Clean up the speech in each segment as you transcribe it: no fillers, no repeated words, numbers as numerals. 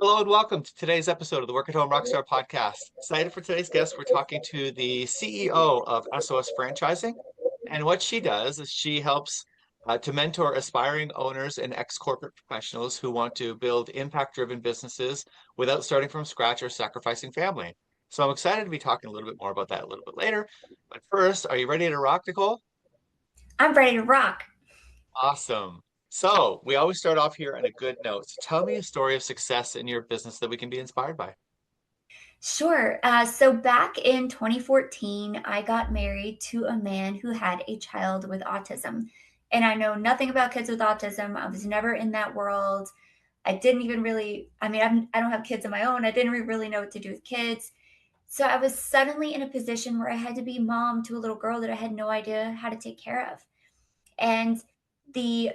Hello and welcome to today's episode of the Home Rockstar Podcast. Excited for today's guest. We're talking to the CEO of SOS Franchising. And what she does is she helps to mentor aspiring owners and ex-corporate professionals who want to build impact-driven businesses without starting from scratch or sacrificing family. So I'm excited to be talking a little bit more about that a little bit later. But first, are you ready to rock, Nichole? I'm ready to rock. Awesome. So we always start off here on a good note. So tell me a story of success in your business that we can be inspired by. Sure. So back in 2014, I got married to a man who had a child with autism. And I know nothing about kids with autism. I was never in that world. I didn't even really, I don't have kids of my own. I didn't really know what to do with kids. So I was suddenly in a position where I had to be mom to a little girl that I had no idea how to take care of. And the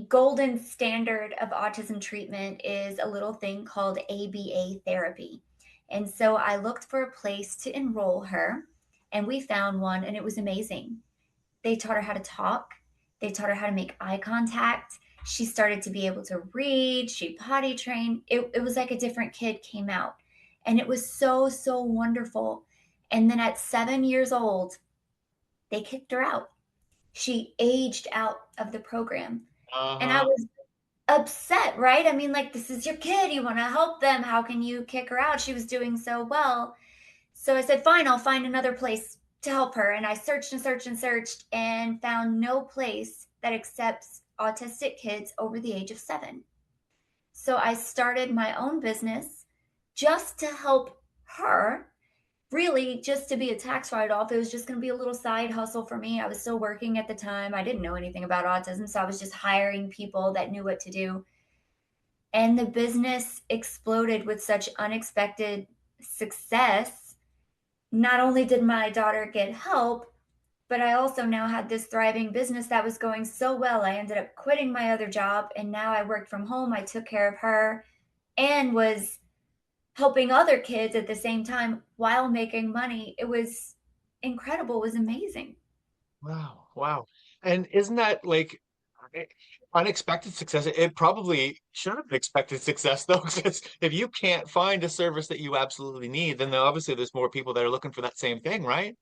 golden standard of autism treatment is a little thing called ABA therapy. And so I looked for a place to enroll her, and we found one, and it was amazing. They taught her how to talk, they taught her how to make eye contact. She started to be able to read, she potty trained. It was like a different kid came out, and it was so, so wonderful. And then at 7 years old, they kicked her out. She aged out of the program. And I Uh-huh. was upset, right? I mean, like, this is your kid. You want to help them. How can you kick her out? She was doing so well. So I said, fine, I'll find another place to help her. And I searched and searched and searched and found no place that accepts autistic kids over the age of 7. So I started my own business just to help her, really just to be a tax write-off. It was just going to be a little side hustle for me. I was still working at the time. I didn't know anything about autism, so I was just hiring people that knew what to do. And the business exploded with such unexpected success. Not only did my daughter get help, but I also now had this thriving business that was going so well. I ended up quitting my other job, and now I worked from home. I took care of her and was helping other kids at the same time while making money. It was incredible. It was amazing. Wow, wow. And isn't that like eh, unexpected success? It probably should have been expected success though, because if you can't find a service that you absolutely need, then obviously there's more people that are looking for that same thing, right?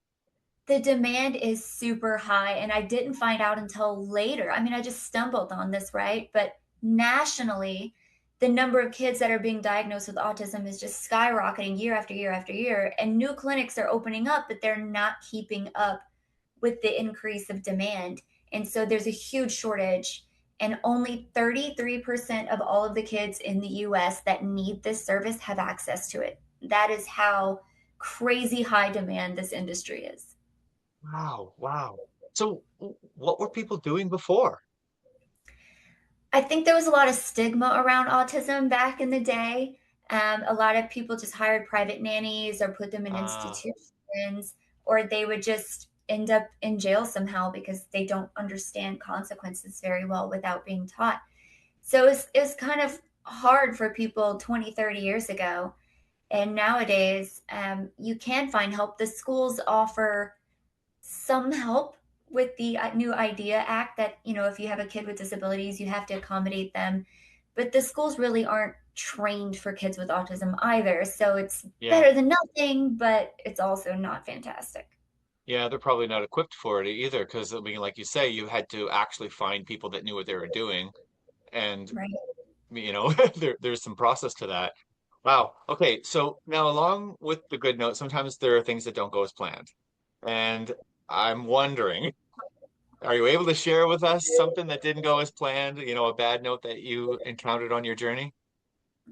The demand is super high, and I didn't find out until later. I mean, I just stumbled on this, right? But nationally, the number of kids that are being diagnosed with autism is just skyrocketing year after year after year. And new clinics are opening up, but they're not keeping up with the increase of demand. And so there's a huge shortage. And only 33% of all of the kids in the US that need this service have access to it. That is how crazy high demand this industry is. Wow, wow. So what were people doing before? I think there was a lot of stigma around autism back in the day. A lot of people just hired private nannies or put them in Uh, institutions, or they would just end up in jail somehow because they don't understand consequences very well without being taught. So it was kind of hard for people 20, 30 years ago. And nowadays, you can find help. The schools offer some help with the new IDEA Act that, if you have a kid with disabilities, you have to accommodate them. But the schools really aren't trained for kids with autism either. So it's yeah. better than nothing, but it's also not fantastic. Yeah, they're probably not equipped for it either, because I mean, like you say, you had to actually find people that knew what they were doing. And Right. there's some process to that. Wow. Okay. So now, along with the good note, sometimes there are things that don't go as planned. And I'm wondering, are you able to share with us something that didn't go as planned? A bad note that you encountered on your journey?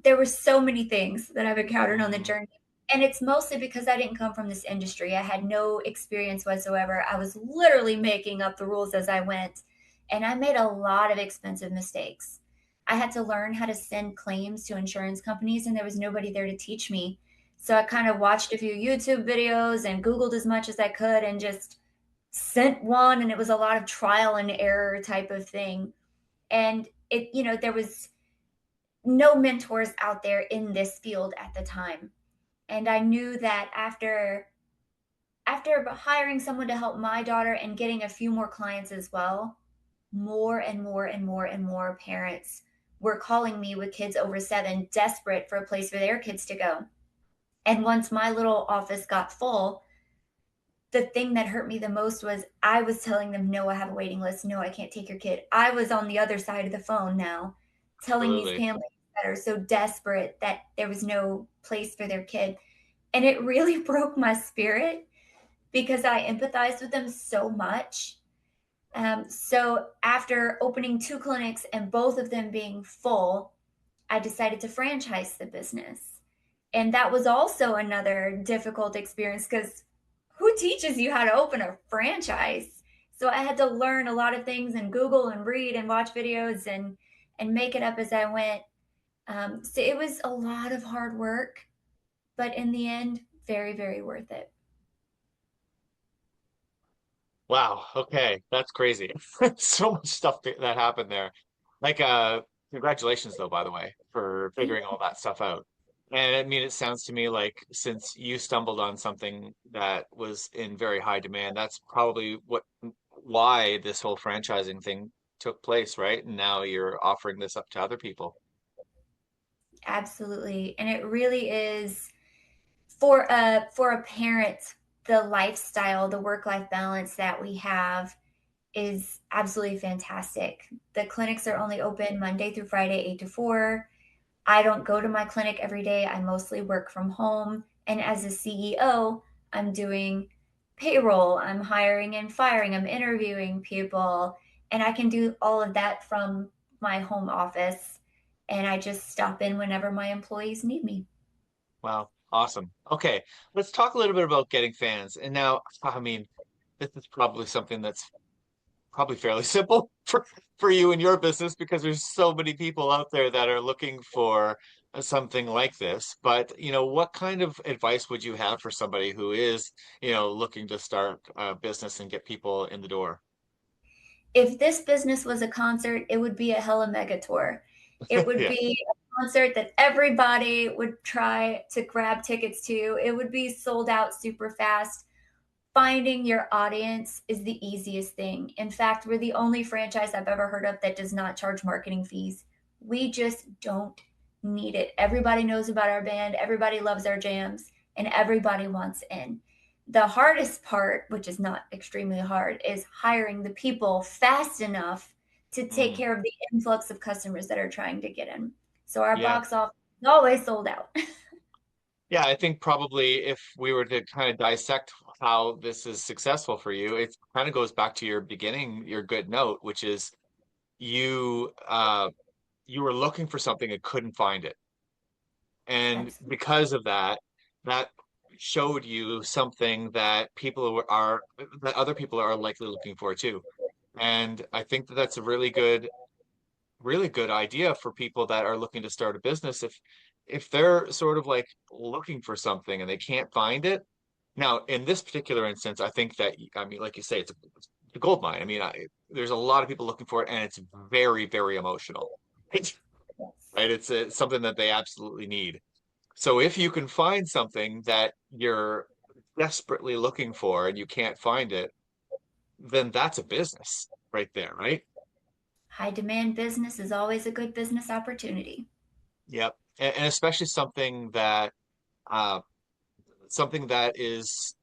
There were so many things that I've encountered on the Mm, journey. And it's mostly because I didn't come from this industry. I had no experience whatsoever. I was literally making up the rules as I went. And I made a lot of expensive mistakes. I had to learn how to send claims to insurance companies, and there was nobody there to teach me. So I kind of watched a few YouTube videos and Googled as much as I could and just sent one. And it was a lot of trial and error type of thing. And there was no mentors out there in this field at the time. And I knew that after hiring someone to help my daughter and getting a few more clients as well, more and more and more and more parents were calling me with kids over 7, desperate for a place for their kids to go. And once my little office got full, the thing that hurt me the most was I was telling them, no, I have a waiting list. No, I can't take your kid. I was on the other side of the phone now, telling these Absolutely. families that are so desperate that there was no place for their kid. And it really broke my spirit because I empathized with them so much. So after opening 2 clinics and both of them being full, I decided to franchise the business. And that was also another difficult experience because who teaches you how to open a franchise? So I had to learn a lot of things and Google and read and watch videos and make it up as I went. So it was a lot of hard work, but in the end, very, very worth it. Wow. Okay. That's crazy. So much stuff that happened there. Like, congratulations though, by the way, for Thank figuring all that stuff out. And I mean, it sounds to me like since you stumbled on something that was in very high demand, that's probably why this whole franchising thing took place, right? And now you're offering this up to other people. Absolutely. And it really is for a parent, the lifestyle, the work-life balance that we have is absolutely fantastic. The clinics are only open Monday through Friday, 8 to 4. I don't go to my clinic every day. I mostly work from home. And as a CEO, I'm doing payroll, I'm hiring and firing, I'm interviewing people, and I can do all of that from my home office. And I just stop in whenever my employees need me. Wow. Awesome. Okay. Let's talk a little bit about getting fans. And now, I mean, this is probably something that's probably fairly simple for you and your business because there's so many people out there that are looking for something like this. But, what kind of advice would you have for somebody who is, looking to start a business and get people in the door? If this business was a concert, it would be a hella mega tour. It would Yeah. be a concert that everybody would try to grab tickets to. It would be sold out super fast. Finding your audience is the easiest thing. In fact, we're the only franchise I've ever heard of that does not charge marketing fees. We just don't need it. Everybody knows about our band, everybody loves our jams, and everybody wants in. The hardest part, which is not extremely hard, is hiring the people fast enough to take Mm, care of the influx of customers that are trying to get in. So our yeah. box office is always sold out. Yeah, I think probably if we were to kind of dissect how this is successful for you, it kind of goes back to your beginning, your good note, which is you you were looking for something and couldn't find it. And Absolutely. because of that, that showed you something that that other people are likely looking for too. And I think that that's a really good idea for people that are looking to start a business. If they're sort of like looking for something and they can't find it. Now, in this particular instance, I think that, I mean, like you say, it's a gold mine. I mean, there's a lot of people looking for it, and it's very, very emotional. Yes. Right? It's something that they absolutely need. So if you can find something that you're desperately looking for and you can't find it, then that's a business right there, right? High demand business is always a good business opportunity. Yep. And especially uh something that is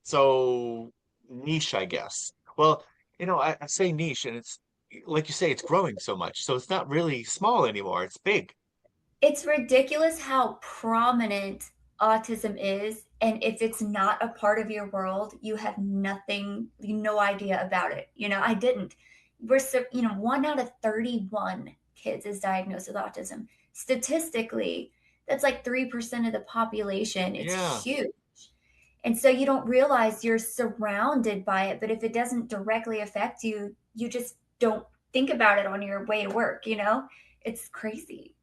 so niche, I guess. Well, I say niche and it's like you say, it's growing so much. So it's not really small anymore. It's big. It's ridiculous how prominent autism is. And if it's not a part of your world, you have nothing, no idea about it. I didn't. We're so, 1 out of 31 kids is diagnosed with autism. Statistically, that's like 3% of the population. It's Yeah. huge. And so you don't realize you're surrounded by it. But if it doesn't directly affect you, you just don't think about it on your way to work. It's crazy.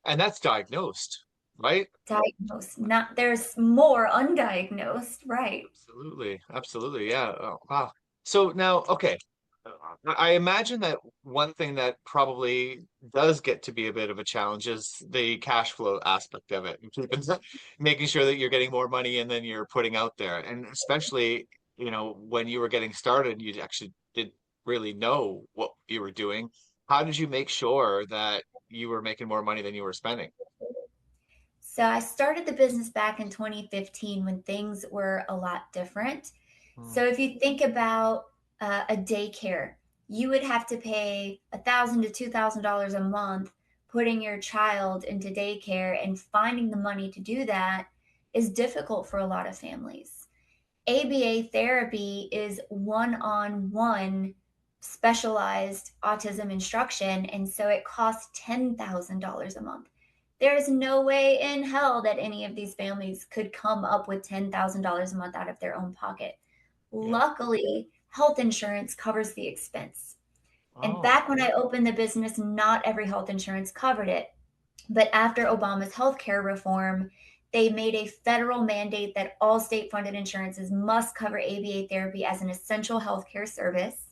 And that's diagnosed, right? Diagnosed. Not there's more undiagnosed, right? Absolutely. Absolutely. Yeah. Oh, wow. So now, okay. I imagine that one thing that probably does get to be a bit of a challenge is the cash flow aspect of it, and making sure that you're getting more money and then you're putting out there. And especially, when you were getting started, you actually didn't really know what you were doing. how did you make sure that you were making more money than you were spending? So I started the business back in 2015 when things were a lot different. Hmm. So if you think about a daycare, you would have to pay $1,000 to $2,000 a month putting your child into daycare, and finding the money to do that is difficult for a lot of families. ABA therapy is one-on-one specialized autism instruction, and so it costs $10,000 a month. There is no way in hell that any of these families could come up with $10,000 a month out of their own pocket. Yeah. Luckily, health insurance covers the expense. And Oh, back when I opened the business, not every health insurance covered it. But after Obama's healthcare reform, they made a federal mandate that all state funded insurances must cover ABA therapy as an essential healthcare service.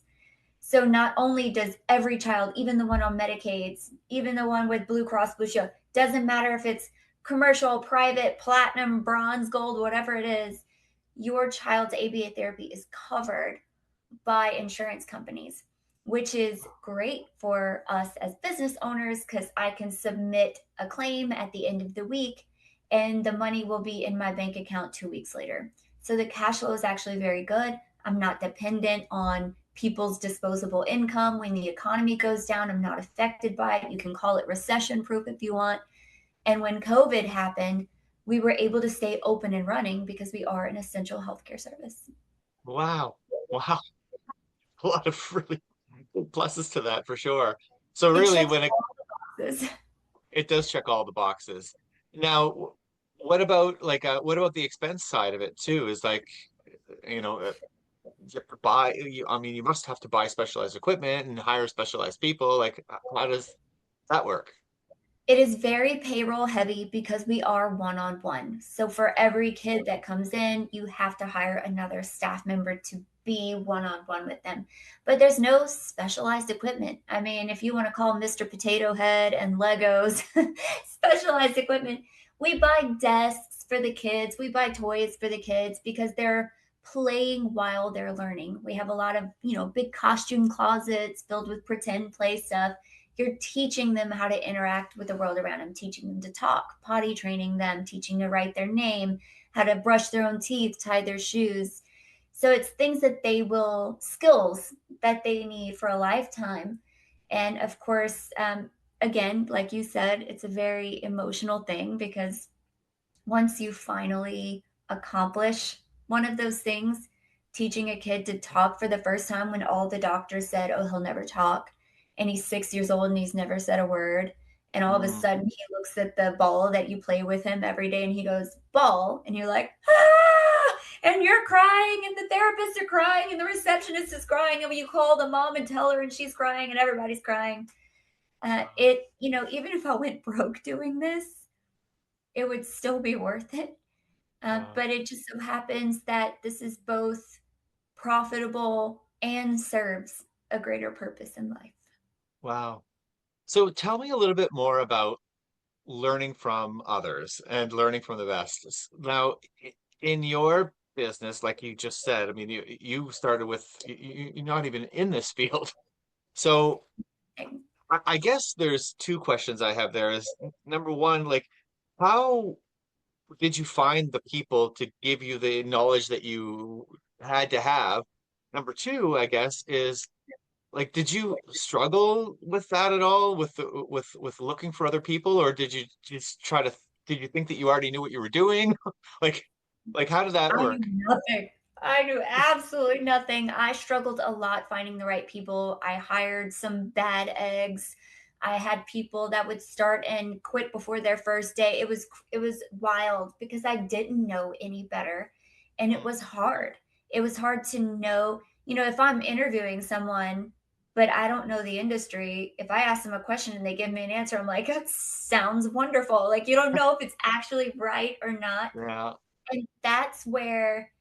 So not only does every child, even the one on Medicaid, even the one with Blue Cross Blue Shield, doesn't matter if it's commercial, private, platinum, bronze, gold, whatever it is, your child's ABA therapy is covered by insurance companies, which is great for us as business owners because I can submit a claim at the end of the week and the money will be in my bank account 2 weeks later. So the cash flow is actually very good. I'm not dependent on people's disposable income. When the economy goes down, I'm not affected by it. You can call it recession proof if you want. And when COVID happened, we were able to stay open and running because we are an essential healthcare service. wow. Wow. A lot of really good pluses to that for sure. So It really, checks when boxes. it does check all the boxes. Now, what about what about the expense side of it too? Is like, you know, you have to buy, I mean, you must have to buy specialized equipment and hire specialized people. Like, how does that work? It is very payroll heavy because we are one on one. So for every kid that comes in, you have to hire another staff member to be one on one with them. But there's no specialized equipment. I mean, if you want to call Mr. Potato Head and Legos specialized equipment, we buy desks for the kids, we buy toys for the kids because they're playing while they're learning. We have a lot of, big costume closets filled with pretend play stuff. You're teaching them how to interact with the world around them, teaching them to talk, potty training them, teaching to write their name, how to brush their own teeth, tie their shoes. So it's things that skills that they need for a lifetime. And of course, again, like you said, it's a very emotional thing because once you finally accomplish one of those things, teaching a kid to talk for the first time when all the doctors said, oh, he'll never talk, and he's 6 years old and he's never said a word. And all of a Mm, sudden, he looks at the ball that you play with him every day and he goes, ball. And you're like, ah! And you're crying, and the therapists are crying, and the receptionist is crying. And you call the mom and tell her, and she's crying, and everybody's crying. Even if I went broke doing this, it would still be worth it. wow. But it just so happens that this is both profitable and serves a greater purpose in life. Wow. So tell me a little bit more about learning from others and learning from the best. Now, in your business, like you just said, I mean, you started with you're not even in this field. So I guess there's two questions I have there is number one, like how did you find the people to give you the knowledge that you had to have? Number two, I guess, is like, did you struggle with that at all with with looking for other people, or did you just did you think that you already knew what you were doing? Like, how did that I work? knew nothing. I knew absolutely nothing. I struggled a lot finding the right people. I hired some bad eggs. I had people that would start and quit before their first day. It was wild because I didn't know any better, and it Mm, was hard. It was hard to know, if I'm interviewing someone but I don't know the industry, if I ask them a question and they give me an answer, I'm like, that sounds wonderful. Like you don't know if it's actually right or not. yeah, And that's where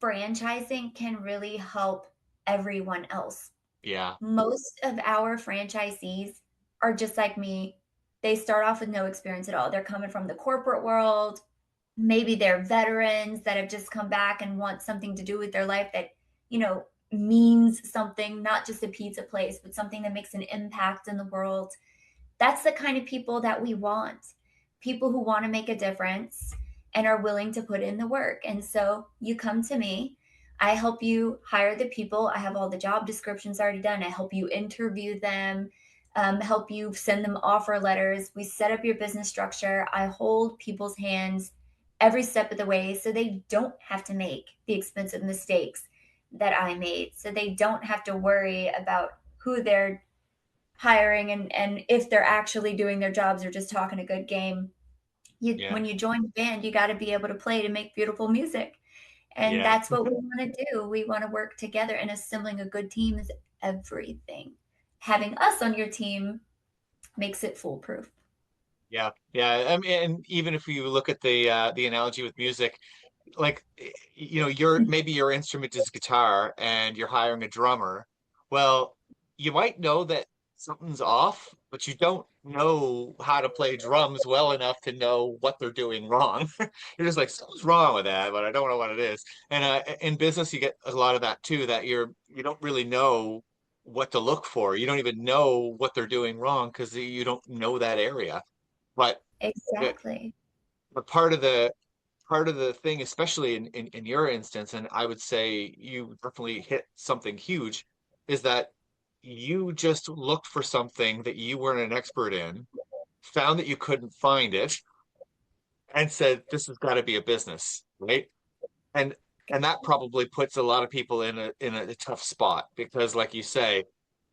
franchising can really help everyone else. yeah. Most of our franchisees are just like me. They start off with no experience at all. They're coming from the corporate world. Maybe they're veterans that have just come back and want something to do with their life that, means something, not just a pizza place, but something that makes an impact in the world. That's the kind of people that we want. People who want to make a difference and are willing to put in the work. And so you come to me, I help you hire the people. I have all the job descriptions already done. I help you interview them, help you send them offer letters. We set up your business structure. I hold people's hands every step of the way so they don't have to make the expensive mistakes that I made. So they don't have to worry about who they're hiring and if they're actually doing their jobs or just talking a good game. Yeah. When you join the band, you got to be able to play to make beautiful music. And Yeah. that's what we want to do. We want to work together, and assembling a good team is everything. Having us on your team makes it foolproof. Yeah. Yeah. I mean, and even if you look at the analogy with music, like your maybe your instrument is guitar and you're hiring a drummer. Well, you might know that something's off, but you don't know how to play drums well enough to know what they're doing wrong. You're just like, something's wrong with that, but I don't know what it is. And in business, you get a lot of that too, that you don't really know what to look for. You don't even know what they're doing wrong because you don't know that area. But the, Exactly. but part of the thing, especially in your instance, and I would say you definitely hit something huge, is that you just looked for something that you weren't an expert in, found that you couldn't find it, and said, this has got to be a business, right? And and that probably puts a lot of people in a tough spot because, like you say,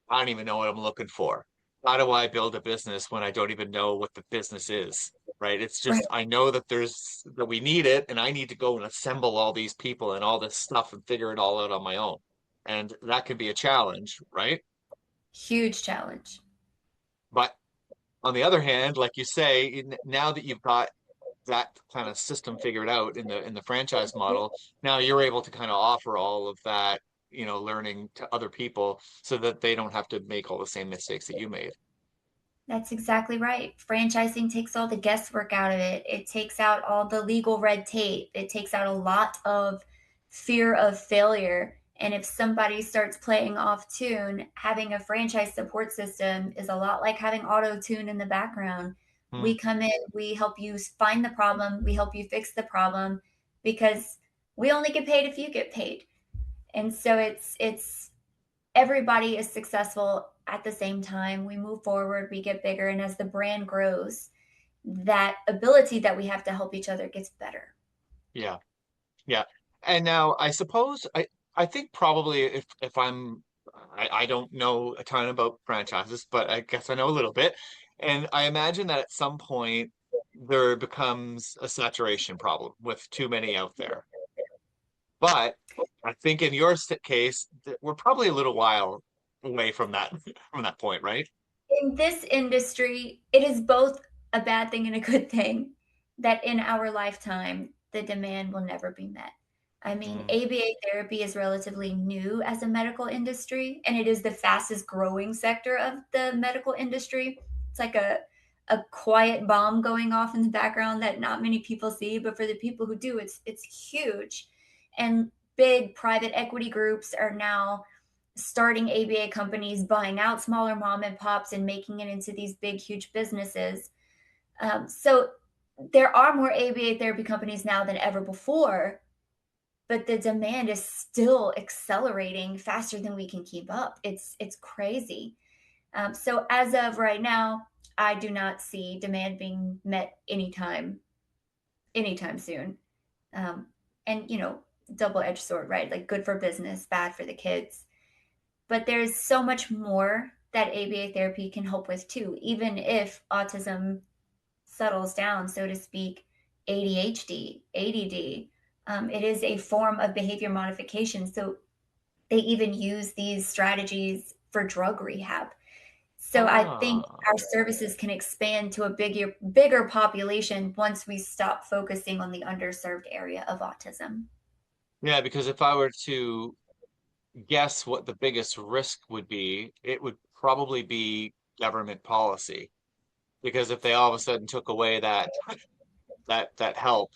I don't even know what I'm looking for. How do I build a business when I don't even know what the business is? Right? It's Right. just I know that we need it, and I need to go and assemble all these people and all this stuff and figure it all out on my own. And that can be a challenge, right? Huge challenge. But on the other hand, like you say, now that you've got that kind of system figured out in the franchise model, now you're able to kind of offer all of that, learning to other people so that they don't have to make all the same mistakes that you made. That's exactly right. Franchising takes all the guesswork out of it. It takes out all the legal red tape. It takes out a lot of fear of failure. And if somebody starts playing off tune, having a franchise support system is a lot like having auto tune in the background. Hmm. We come in, we help you find the problem, we help you fix the problem because we only get paid if you get paid. And so it's everybody is successful at the same time. We move forward, we get bigger, and as the brand grows, that ability that we have to help each other gets better. Yeah. Yeah. And now I suppose I think probably if I don't know a ton about franchises, but I guess I know a little bit. And I imagine that at some point there becomes a saturation problem with too many out there. But I think in your case, we're probably a little while away from that from that point, right? In this industry, it is both a bad thing and a good thing that in our lifetime, the demand will never be met. I mean, Mm, ABA therapy is relatively new as a medical industry, and it is the fastest growing sector of the medical industry. It's like a quiet bomb going off in the background that not many people see, but for the people who do, it's huge. And big private equity groups are now starting ABA companies, buying out smaller mom and pops and making it into these big, huge businesses. So there are more ABA therapy companies now than ever before, but the demand is still accelerating faster than we can keep up. It's crazy. So as of right now, I do not see demand being met anytime soon. Um, and double-edged sword, right? Like good for business, bad for the kids. But there's so much more that ABA therapy can help with too, even if autism settles down, so to speak, ADHD, ADD. It is a form of behavior modification. So they even use these strategies for drug rehab. So I think ah, our services can expand to a bigger population once we stop focusing on the underserved area of autism. yeah, because if I were to guess what the biggest risk would be, it would probably be government policy. Because if they all of a sudden took away that help,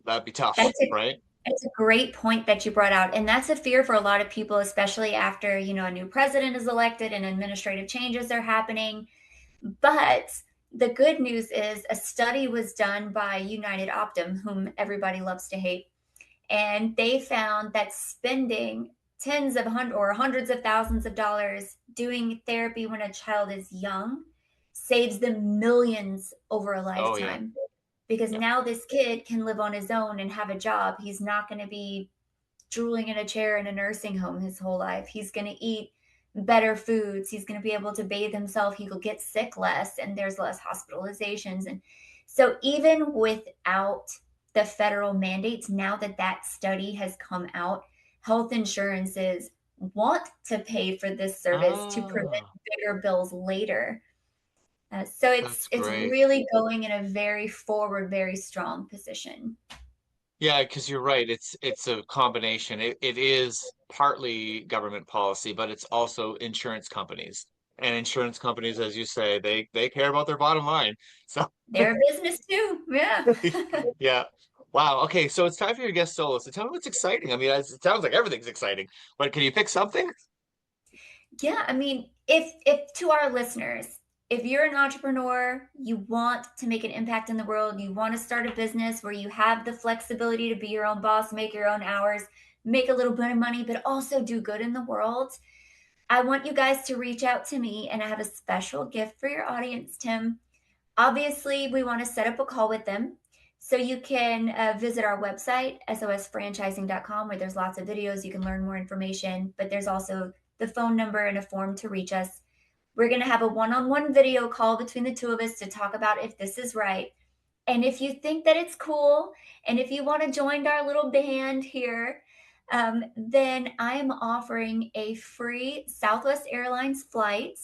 that'd be tough, That's a right? It's a great point that you brought out. And that's a fear for a lot of people, especially after, a new president is elected and administrative changes are happening. But the good news is a study was done by United Optum, whom everybody loves to hate. And they found that spending tens of hundreds or hundreds of thousands of dollars doing therapy when a child is young saves them millions over a Oh yeah. lifetime. Because Yeah. now this kid can live on his own and have a job. He's not going to be drooling in a chair in a nursing home his whole life. He's going to eat better foods. He's going to be able to bathe himself. He will get sick less, and there's less hospitalizations. And so, even without the federal mandates, now that that study has come out, health insurances want to pay for this service to prevent Ah, bigger bills later. So that's it's great. really going in a very forward, very strong position. Yeah, because you're right. It's a combination. It is partly government policy, but it's also insurance companies. And insurance companies, as you say, they care about their bottom line. So They're a business too. Yeah. yeah. Wow. Okay, so it's time for your guest solo. So tell me what's exciting. I mean, it sounds like everything's exciting, but can you pick something? Yeah, I mean, if to our listeners, if you're an entrepreneur, you want to make an impact in the world, you want to start a business where you have the flexibility to be your own boss, make your own hours, make a little bit of money, but also do good in the world, I want you guys to reach out to me, and I have a special gift for your audience, Tim. Obviously, we want to set up a call with them. So you can visit our website, sosfranchising.com, where there's lots of videos. You can learn more information, but there's also the phone number and a form to reach us. We're going to have a one on one video call between the two of us to talk about if this is right. And if you think that it's cool, and if you want to join our little band here, then I am offering a free Southwest Airlines flight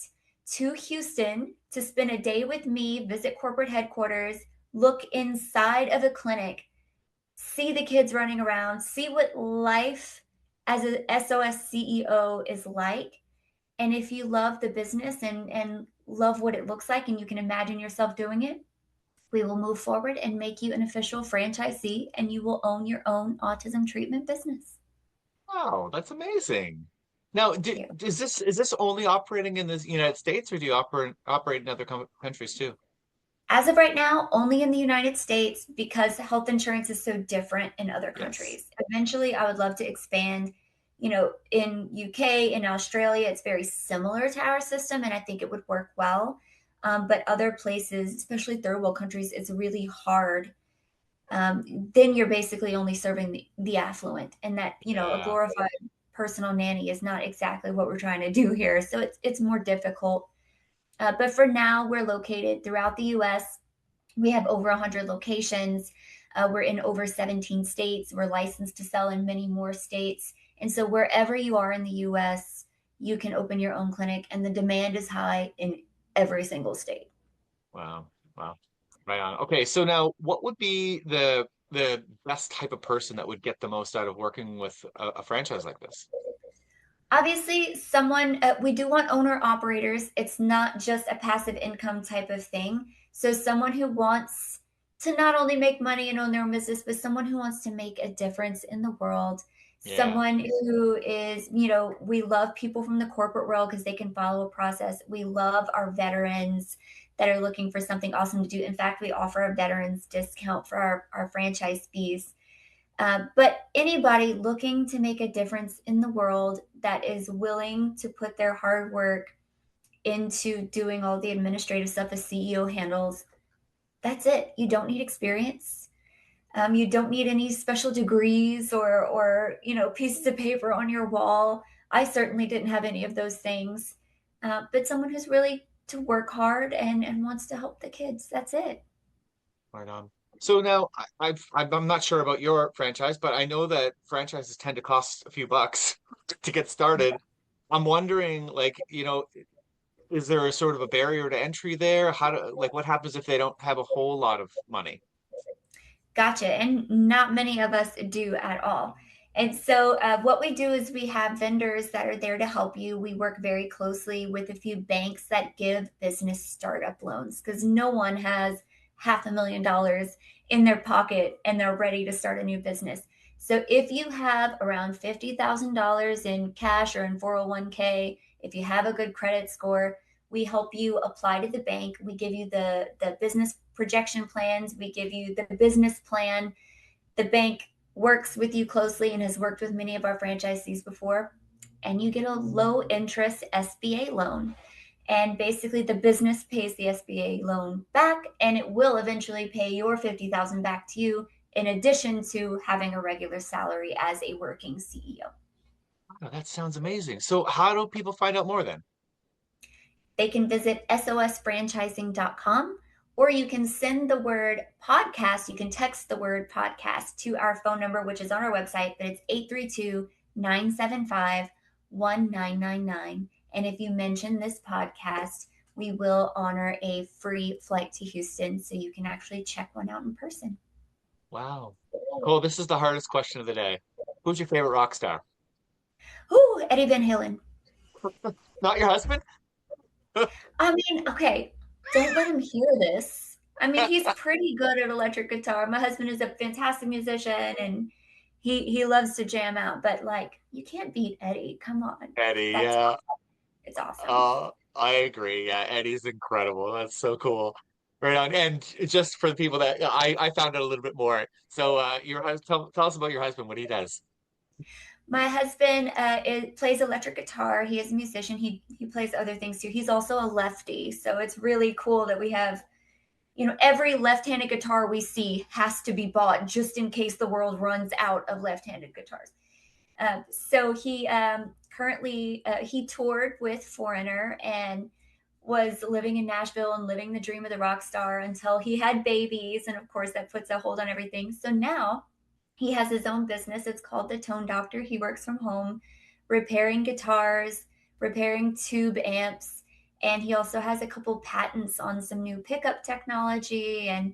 to Houston to spend a day with me, visit corporate headquarters, look inside of a clinic, see the kids running around, see what life as a SOS CEO is like. And if you love the business and love what it looks like and you can imagine yourself doing it, we will move forward and make you an official franchisee, and you will own your own autism treatment business. Wow, that's amazing. Now, Thank you. is this only operating in the United States, or do you operate in other countries too? As of right now, only in the United States because health insurance is so different in other Yes. countries. Eventually, I would love to expand. In UK, in Australia, it's very similar to our system, and I think it would work well. But other places, especially third world countries, it's really hard. Then you're basically only serving the affluent, and that a Yeah. glorified personal nanny is not exactly what we're trying to do here. So it's more difficult. But for now, we're located throughout the U.S. We have over 100 locations. We're in over 17 states. We're licensed to sell in many more states. And so, wherever you are in the US, you can open your own clinic, and the demand is high in every single state. Wow. Wow. Right on. Okay, so now what would be the best type of person that would get the most out of working with a franchise like this? Obviously, we do want owner operators. It's not just a passive income type of thing. So, someone who wants to not only make money and own their own business, but someone who wants to make a difference in the world. Yeah. Someone who is, we love people from the corporate world because they can follow a process. We love our veterans that are looking for something awesome to do. In fact, we offer a veterans discount for our franchise fees. But anybody looking to make a difference in the world that is willing to put their hard work into doing all the administrative stuff a CEO handles, that's it. You don't need experience. You don't need any special degrees or pieces of paper on your wall. I certainly didn't have any of those things. But someone who's really to work hard and wants to help the kids. That's it. Right on. So now I'm not sure about your franchise, but I know that franchises tend to cost a few bucks to get started. I'm wondering, like, is there a sort of a barrier to entry there? Like, what happens if they don't have a whole lot of money? Gotcha. And not many of us do at all. And so, what we do is we have vendors that are there to help you. We work very closely with a few banks that give business startup loans because no one has $500,000 in their pocket and they're ready to start a new business. So if you have around $50,000 in cash or in 401k, if you have a good credit score, we help you apply to the bank. We give you the business projection plans. We give you the business plan. The bank works with you closely and has worked with many of our franchisees before. And you get a low interest SBA loan. And basically the business pays the SBA loan back, and it will eventually pay your 50,000 back to you, in addition to having a regular salary as a working CEO. Oh, that sounds amazing. So how do people find out more then? They can visit sosfranchising.com, or you can send the word podcast. You can text the word podcast to our phone number, which is on our website, but it's 832-975-1999. And if you mention this podcast, we will honor a free flight to Houston so you can actually check one out in person. Wow. Nicole, this is the hardest question of the day. Who's your favorite rock star? Ooh, Eddie Van Halen. Not your husband? I mean, okay, don't let him hear this. I mean, he's pretty good at electric guitar. My husband is a fantastic musician and he loves to jam out, but like you can't beat Eddie. Come on. Eddie, That's yeah. It's awesome. I agree. Yeah, Eddie's incredible. That's so cool. Right on. And just for the people that I found out a little bit more. So tell us about your husband, what he does. My husband plays electric guitar. He is a musician. He plays other things too. He's also a lefty, so it's really cool that we have, every left-handed guitar we see has to be bought just in case the world runs out of left-handed guitars. So he currently he toured with Foreigner and was living in Nashville and living the dream of the rock star until he had babies, and of course that puts a hold on everything. So now he has his own business. It's called The Tone Doctor. He works from home, repairing guitars, repairing tube amps, and he also has a couple patents on some new pickup technology. And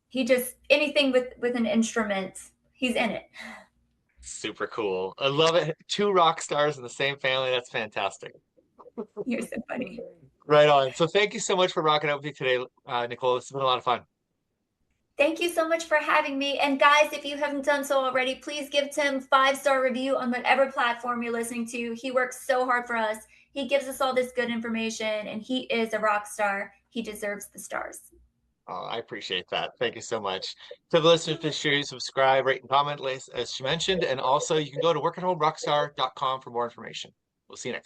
he just anything with an instrument, he's in it. Super cool. I love it. Two rock stars in the same family. That's fantastic. You're so funny. Right on. So thank you so much for rocking out with me today, Nicole. This has been a lot of fun. Thank you so much for having me. And guys, if you haven't done so already, please give Tim 5-star review on whatever platform you're listening to. He works so hard for us. He gives us all this good information, and he is a rock star. He deserves the stars. Oh, I appreciate that. Thank you so much. To the listeners, be sure you subscribe, rate, and comment, as she mentioned. And also, you can go to workathomerockstar.com for more information. We'll see you next time.